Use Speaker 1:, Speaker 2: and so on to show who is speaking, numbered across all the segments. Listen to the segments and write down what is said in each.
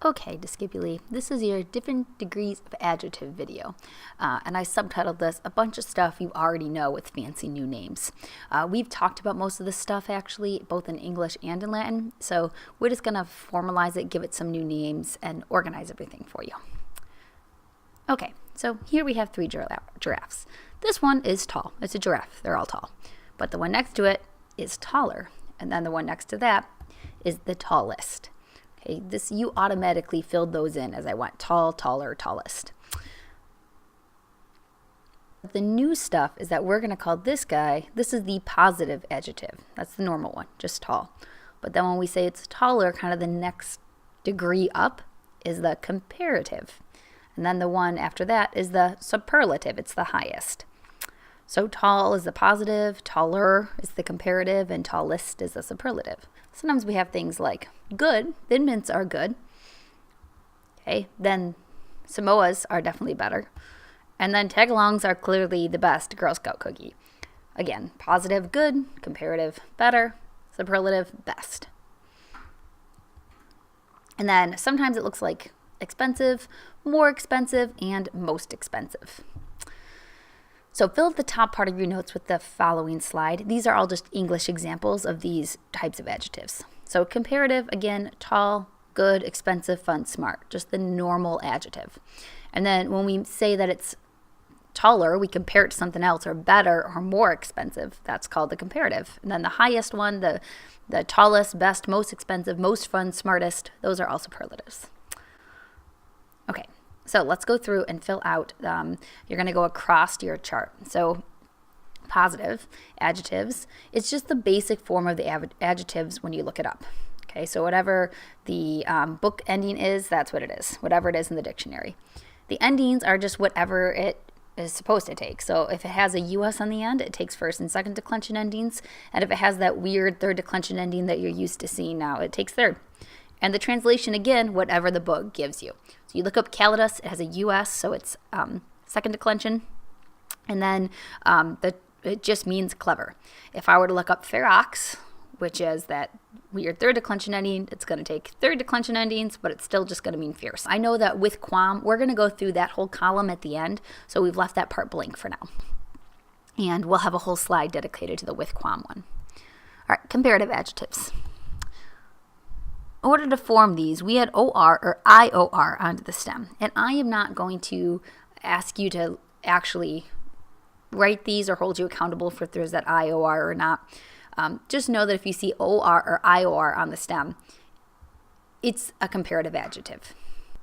Speaker 1: Okay, Discipuli, this is your different degrees of adjective video. And I subtitled this a bunch of stuff you already know with fancy new names. We've talked about most of this stuff actually, both in English and in Latin. So we're just going to formalize it, give it some new names, and organize everything for you. Okay, so here we have 3 giraffes. This one is tall. It's a giraffe. They're all tall. But the one next to it is taller. And then the one next to that is the tallest. Okay, you automatically filled those in as I went. Tall, taller, tallest. The new stuff is that we're going to call this guy, this is the positive adjective. That's the normal one, just tall. But then when we say it's taller, kind of the next degree up is the comparative. And then the one after that is the superlative. It's the highest. So tall is the positive, taller is the comparative, and tallest is the superlative. Sometimes we have things like good. Thin mints are good. Okay, then Samoas are definitely better. And then tagalongs are clearly the best Girl Scout cookie. Again, positive, good, comparative, better, superlative, best. And then sometimes it looks like expensive, more expensive, and most expensive. So fill up the top part of your notes with the following slide. These are all just English examples of these types of adjectives. So comparative, again, tall, good, expensive, fun, smart, just the normal adjective. And then when we say that it's taller, we compare it to something else, or better or more expensive. That's called the comparative. And then the highest one, the tallest, best, most expensive, most fun, smartest, those are all superlatives. Okay. So let's go through and fill out, you're going to go across your chart. So positive adjectives, it's just the basic form of the adjectives when you look it up. Okay, so whatever the book ending is, that's what it is, whatever it is in the dictionary. The endings are just whatever it is supposed to take. So if it has a US on the end, it takes first and second declension endings. And if it has that weird third declension ending that you're used to seeing now, it takes third. And the translation, again, whatever the book gives you. So you look up calidus, it has a US, so it's second declension. And then it just means clever. If I were to look up ferox, which is that weird third declension ending, it's going to take third declension endings, but it's still just going to mean fierce. I know that with quam, we're going to go through that whole column at the end, so we've left that part blank for now. And we'll have a whole slide dedicated to the with quam one. All right, comparative adjectives. In order to form these, we add OR or IOR onto the stem. And I am not going to ask you to actually write these or hold you accountable for if there's that IOR or not. Just know that if you see OR or IOR on the stem, it's a comparative adjective.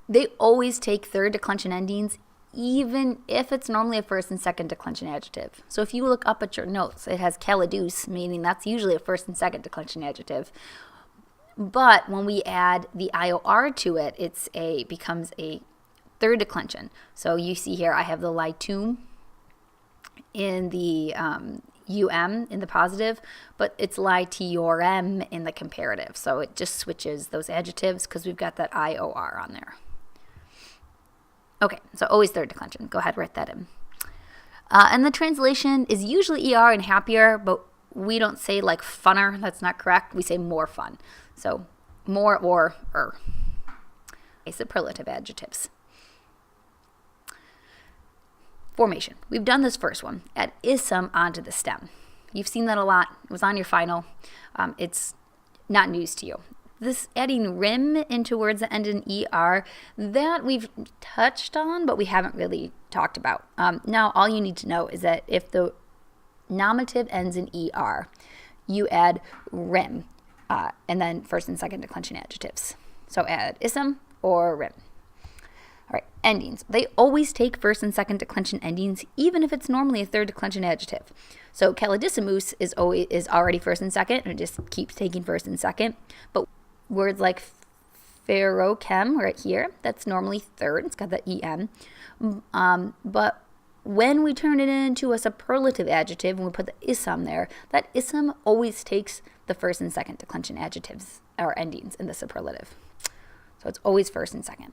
Speaker 1: They always take third declension endings, even if it's normally a first and second declension adjective. So if you look up at your notes, it has calidus, meaning that's usually a first and second declension adjective. But when we add the IOR to it, becomes a third declension. So you see here I have the litum in the UM in the positive, but it's litiorem in the comparative. So it just switches those adjectives because we've got that IOR on there. Okay, so always third declension. Go ahead, write that in. And the translation is usually ER and happier, but we don't say like funner. That's not correct. We say more fun. So more or er. Okay, superlative adjectives. Formation. We've done this first one. Add ism onto the stem. You've seen that a lot. It was on your final. It's not news to you. This adding rim into words that end in ER, that we've touched on, but we haven't really talked about. Now, all you need to know is that if the nominative ends in ER, you add rim, and then first and second declension adjectives. So add ism or rim. All right, endings. They always take first and second declension endings, even if it's normally a third declension adjective. So calidisimus is already first and second, and it just keeps taking first and second. But words like ferochem right here, that's normally third. It's got the EM. But when we turn it into a superlative adjective and we put the ism there, that ism always takes the first and second declension adjectives or endings in the superlative. So it's always first and second.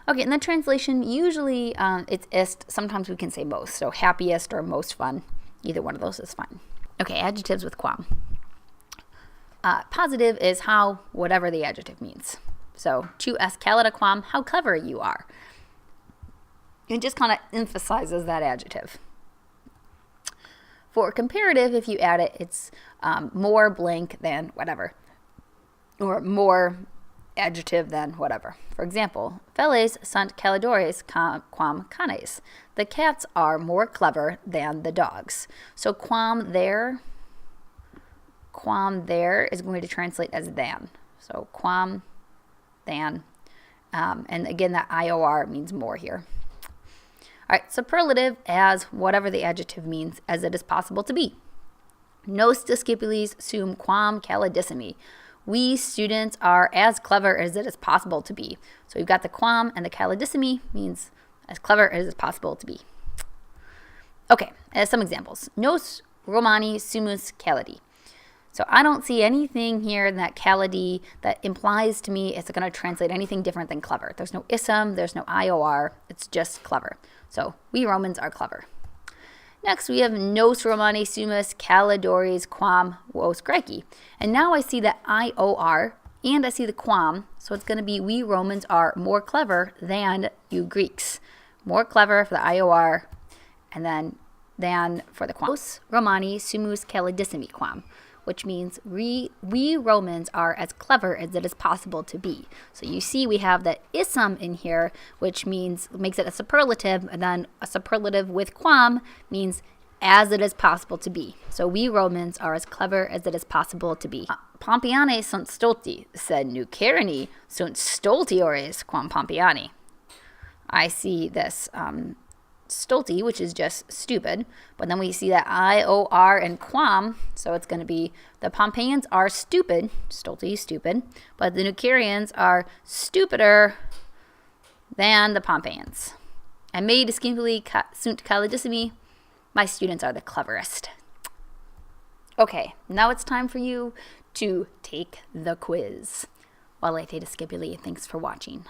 Speaker 1: Okay, and the translation, usually it's ist. Sometimes we can say most. So happiest or most fun. Either one of those is fine. Okay, adjectives with quam. Positive is how, whatever the adjective means. So, tu es calida quam, how clever you are. It just kind of emphasizes that adjective. For comparative, if you add it, it's more blank than whatever, or more adjective than whatever. For example, feles sunt calidores quam canes. The cats are more clever than the dogs. So quam there is going to translate as than. So quam, than. And again, that IOR means more here. All right, superlative as whatever the adjective means, as it is possible to be. Nos discipules sum quam calidissimi. We students are as clever as it is possible to be. So you've got the quam, and the calidissimi means as clever as it's possible to be. Okay, some examples. Nos Romani sumus calidi. So I don't see anything here in that calidi that implies to me it's going to translate anything different than clever. There's no ism, there's no IOR, it's just clever. So we Romans are clever. Next, we have nos Romani sumus calidores quam vos Graeci. And now I see the IOR and I see the quam, so it's going to be we Romans are more clever than you Greeks. More clever for the IOR, and then than for the quam. Nos Romani sumus calidissimi quam, which means we Romans are as clever as it is possible to be. So you see we have the ism in here, which makes it a superlative, and then a superlative with quam means as it is possible to be. So we Romans are as clever as it is possible to be. Pompiani sunt stulti, sed nucerni sunt stultiores quam Pompiani. I see this stulti, which is just stupid, but then we see that IOR and quam, so it's going to be the Pompeians are stupid, stulti, stupid, but the Nucerians are stupider than the Pompeians. And me discimpuli sunt calidissimi, my students are the cleverest. Okay, now it's time for you to take the quiz. Valete discipuli, thanks for watching.